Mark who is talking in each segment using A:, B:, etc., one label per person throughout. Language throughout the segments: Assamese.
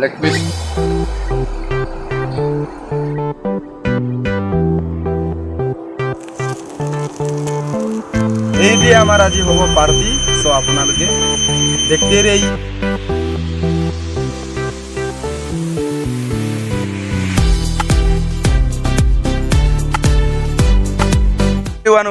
A: লেগ পিস এই দিয়ে আমার আজি হব পার্টি। সো আপনাদেরকে দেখতে রই।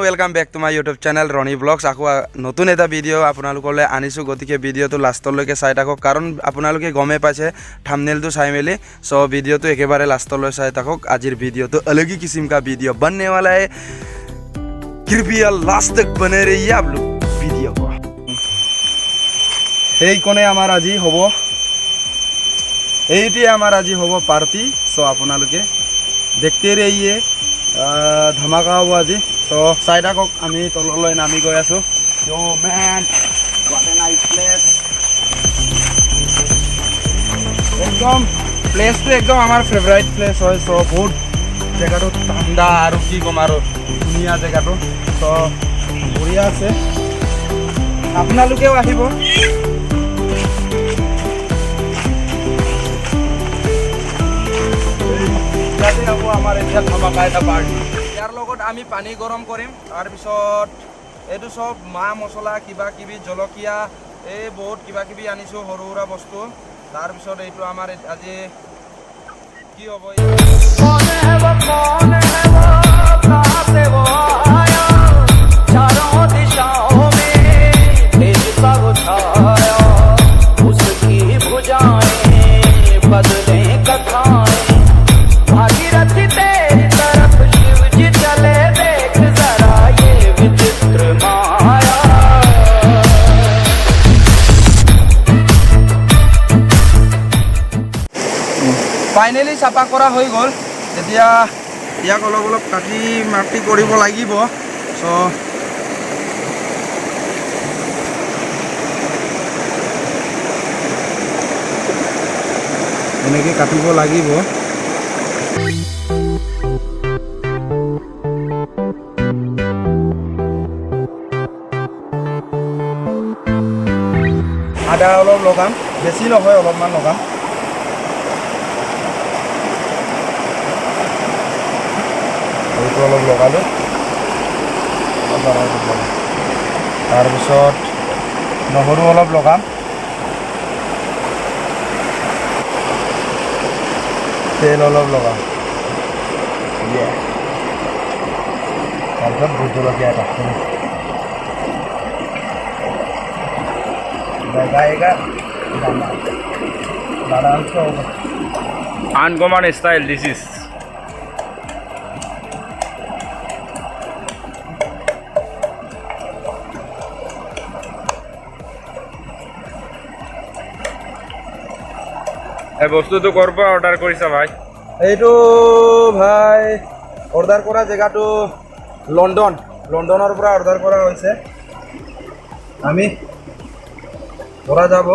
A: Welcome back to my YouTube channel Rony vlogs. আকৌ নতুন এটা ভিডিঅ' আপোনালোকলৈ আনিছোঁ, গতিকে ভিডিঅ'টো লাষ্টলৈকে চাই থাকক, কাৰণ আপোনালোকে গমেই পাইছে থাম্বনেইলটো চাই মেলি। চ' ভিডিঅ'টো একেবাৰে লাষ্টলৈ চাই থাকক। আজিৰ ভিডিঅ'টো अलग ही किस्म का वीडियो बनने वाला है, कृपया लास्ट तक बने रहिए आप लोग वीडियो को। এইকণে আমাৰ আজি হ'ব, এইটোৱে আমাৰ আজি হ'ব পাৰ্টি। চ' আপোনালোকে দেখতে ৰহিয়ে, ধামাকা হ'ব আজি। চ' চাই থাকক, আমি তললৈ নামি গৈ আছোঁ। একদম প্লেচটো একদম আমাৰ ফেভাৰাইট প্লেচ হয়। চ' বহুত জেগাটো ঠাণ্ডা আৰু কি ক'ম আৰু ধুনীয়া জেগাটো। চ' বঢ়িয়া আছে, আপোনালোকেও আহিব। ইয়াতে হ'ব আমাৰ এতিয়া ধামাকা এটা পাৰ্টি। ইয়াৰ লগত আমি পানী গৰম কৰিম, তাৰপিছত এইটো চব মা মছলা কিবা কিবি জলকীয়া এই বহুত কিবা কিবি আনিছোঁ, সৰু সুৰা বস্তু। তাৰপিছত এইটো আমাৰ আজি কি হ'ব, ফাইনেলি চাফা কৰা হৈ গ'ল। এতিয়া ইয়াক অলপ অলপ কাটি মাটি কৰিব লাগিব। চ' এনেকৈ কাটিব লাগিব। আদা অলপ লগাম, বেছি নহয়, অলপমান লগাম। এইটো অলপ লগালোঁ, তাৰপিছত নহৰু অলপ লগাম, তেল অলপ লগাম, তাৰপিছত ভোট জলকীয়া এটা
B: uncommon style this is. এই বস্তুটো ক'ৰ পৰা অৰ্ডাৰ কৰিছা ভাই?
A: এইটো ভাই অৰ্ডাৰ কৰা জেগাটো লণ্ডনৰ পৰা অৰ্ডাৰ কৰা হৈছে। আমি পৰা যাব।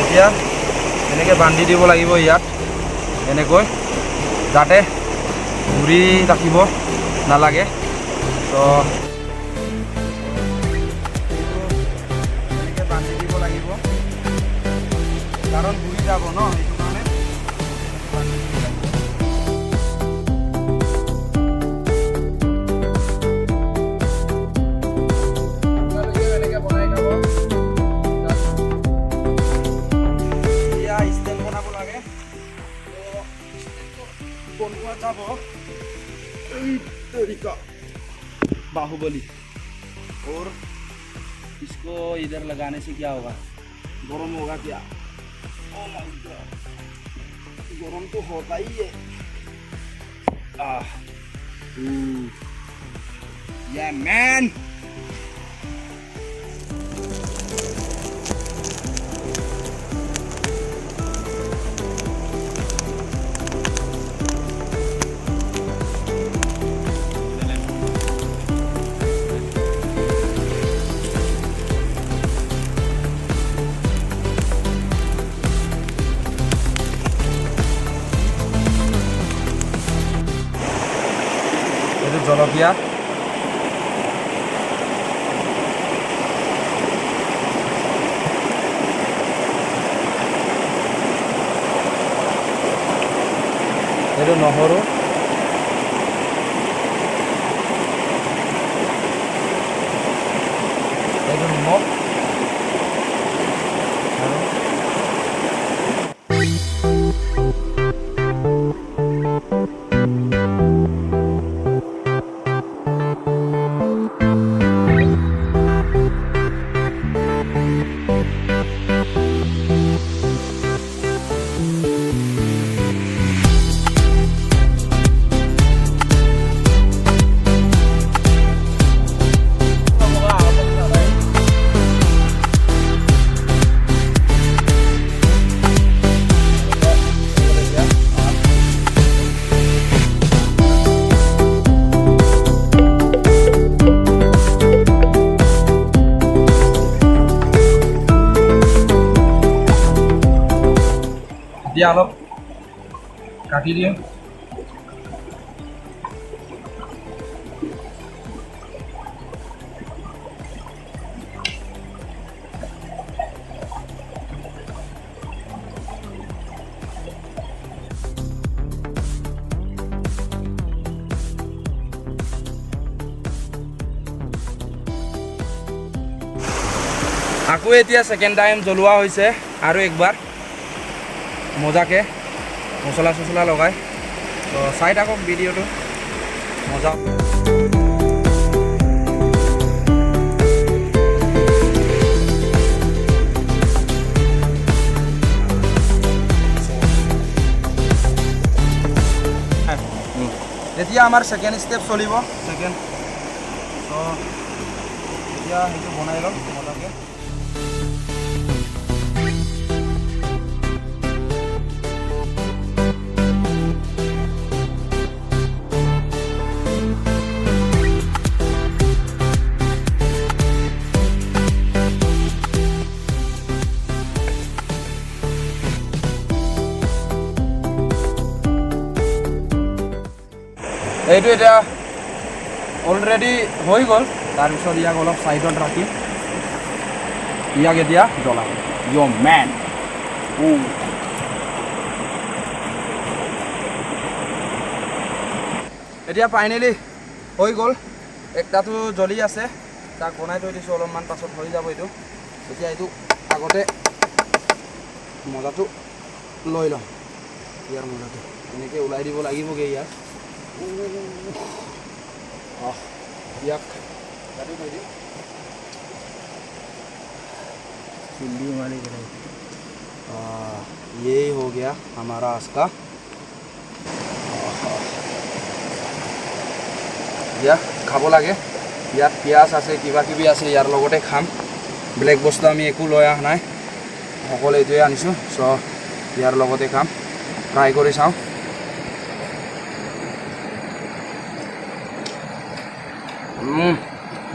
A: এতিয়া এনেকৈ বান্ধি দিব লাগিব ইয়াত, এনেকৈ যাতে ঘূৰি ৰাখিব নালাগে। তো এনেকৈ বান্ধি দিব লাগিব, কাৰণ ঘূৰি যাব ন, সেইটো কাৰণে বান্ধি দিব লাগিব। बाहुबली, और इसको इधर लगाने से क्या होगा, गरम होगा क्या? ओह माय गॉड, गरम तो होता ही है। या मैन, জলকীয়া এইটো নহৰু এইটো নিমখ আৰু এতিয়া অলপ কাটি দিওঁ আকৌ এতিয়া সেকেন্ড টাইম জ্বলোৱা হৈছে আৰু একবাৰ মজাকে মছলা চছলা লগাই তো চাই থাকক ভিডিঅ'টো মজা এতিয়া আমাৰ সেকেন্ড ষ্টেপ চলিব সেকেন্ড তো এতিয়া সেইটো বনাই লম মজাকে এইটো এটা অলৰেডি হৈ গ'ল তাৰপিছত ইয়াক অলপ সাইডত ৰাখি ইয়াক এতিয়া জ্বলাম ইয়ো মেন এতিয়া ফাইনেলি হৈ গ'ল একটাটো জ্বলি আছে তাক বনাই থৈ দিছোঁ অলপমান পাছত হৈ যাব এইটো এতিয়া এইটো আগতে মজাটো লৈ লওঁ ইয়াৰ মজাটো এনেকৈ ওলাই দিব লাগিবগৈ ইয়াক ইয়াক কাটি থৈ দিম ये हो गया हमारा आज का ইয়াক খাব লাগে ইয়াত পিঁয়াজ আছে কিবা কিবি আছে ইয়াৰ লগতে খাম ব্লেক বস্তু আমি একো লৈ অহা নাই অকল এইটোৱে আনিছোঁ চ' ইয়াৰ লগতে খাম ট্ৰাই কৰি চাওঁ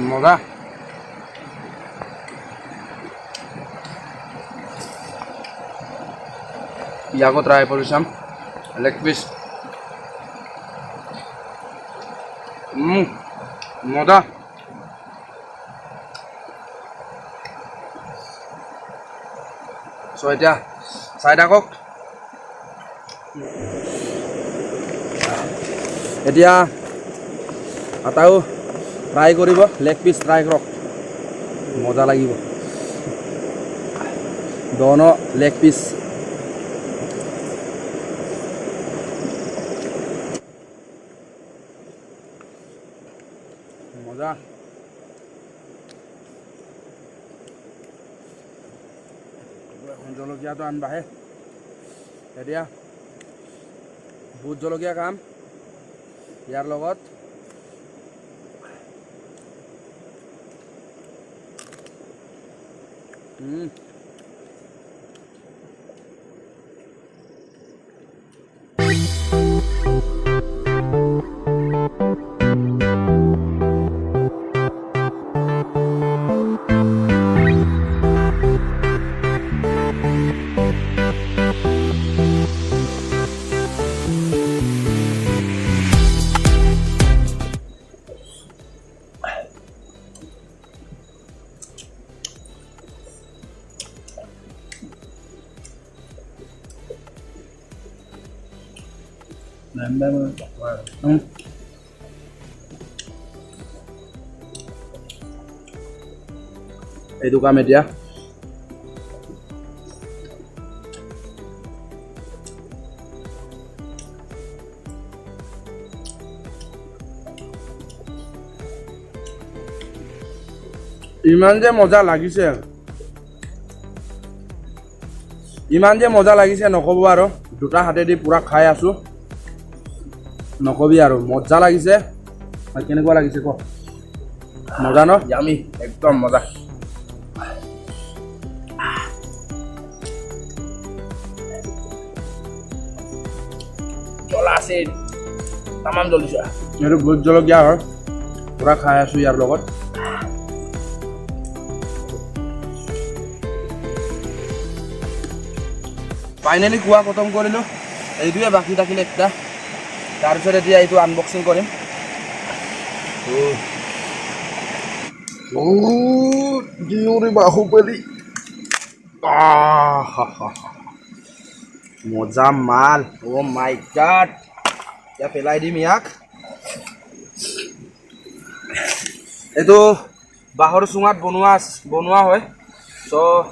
A: মজা ইয়াকো ট্ৰাই কৰি চাম লেগ পিচ মজা চ' এতিয়া চাই থাকক এতিয়া আটাও ট্ৰাই কৰিব লেগ পিচ ট্ৰাই কৰক মজা লাগিব দোনো লেগ পিচ মজা এখন জলকীয়াটো আনবাহে এতিয়া ভোট জলকীয়া খাম ইয়াৰ লগত এইটো কাম এতিয়া ইমান যে মজা লাগিছে নকব আৰু দুটা হাতেদি পুৰা খাই আছো নকবি আৰু মজা লাগিছে কেনেকুৱা লাগিছে ক মজা ন
B: ইয়ামি একদম মজা জ্বলা আছে তামাম জ্বলিছে
A: এইটো ভোট জলকীয়া হয় পুৰা খাই আছো ইয়াৰ লগত ফাইনেলি খোৱা খতম কৰিলোঁ এইটোৱে বাকী থাকিলে একটা তাৰপিছত এতিয়া এইটো আনবক্সিং কৰিম বাহুবলী মজা মাল অ' মাই গড এতিয়া পেলাই দিম ইয়াক এইটো বাঁহৰ চুঙাত বনোৱা হয় চ'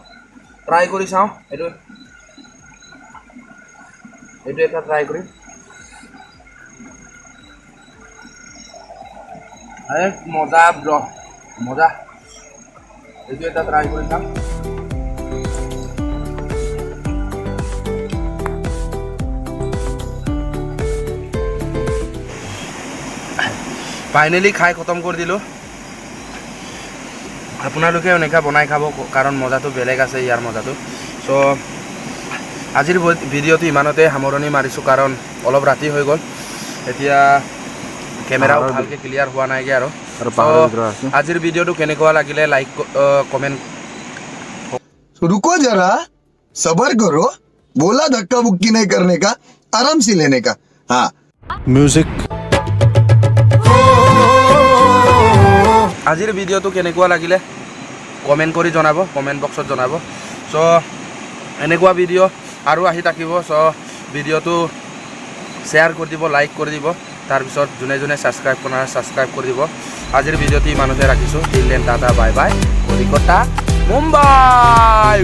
A: ট্ৰাই কৰি চাওঁ এইটো এটা ট্ৰাই কৰিম মজা ব্ৰ মজা এইটো এটা ট্ৰাই কৰি চাম ফাইনেলি খাই খতম কৰি দিলোঁ আপোনালোকে এনেকৈ বনাই খাব কাৰণ মজাটো বেলেগ আছে ইয়াৰ মজাটো চ' আজিৰ ভিডিঅ'টো ইমানতে সামৰণি মাৰিছোঁ কাৰণ অলপ ৰাতি হৈ গ'ল এতিয়া কেমেৰাও ভালকৈ ক্লিয়াৰ হোৱা নাইগৈ আৰু আজিৰ ভিডিঅ'টো কেনেকুৱা লাগিলে লাইক কমেণ্ট
C: रुको जरा सबर करो बोला धक्का मुक्की नहीं करने का आराम से लेने का हाँ
D: म्यूजिक
A: আজিৰ ভিডিঅ'টো কেনেকুৱা লাগিলে কমেণ্ট কৰি জনাব কমেণ্ট বক্সত জনাব চ' এনেকুৱা ভিডিঅ' আৰু আহি থাকিব চ' ভিডিঅ'টো শ্বেয়াৰ কৰি দিব লাইক কৰি দিব তাৰপিছত যোনে ছাবস্ক্ৰাইব কৰা ছাবস্ক্ৰাইব কৰি দিব আজিৰ ভিডিঅ'টো ইমানতে ৰাখিছোঁ till then tata bye bye Kolkata Mumbai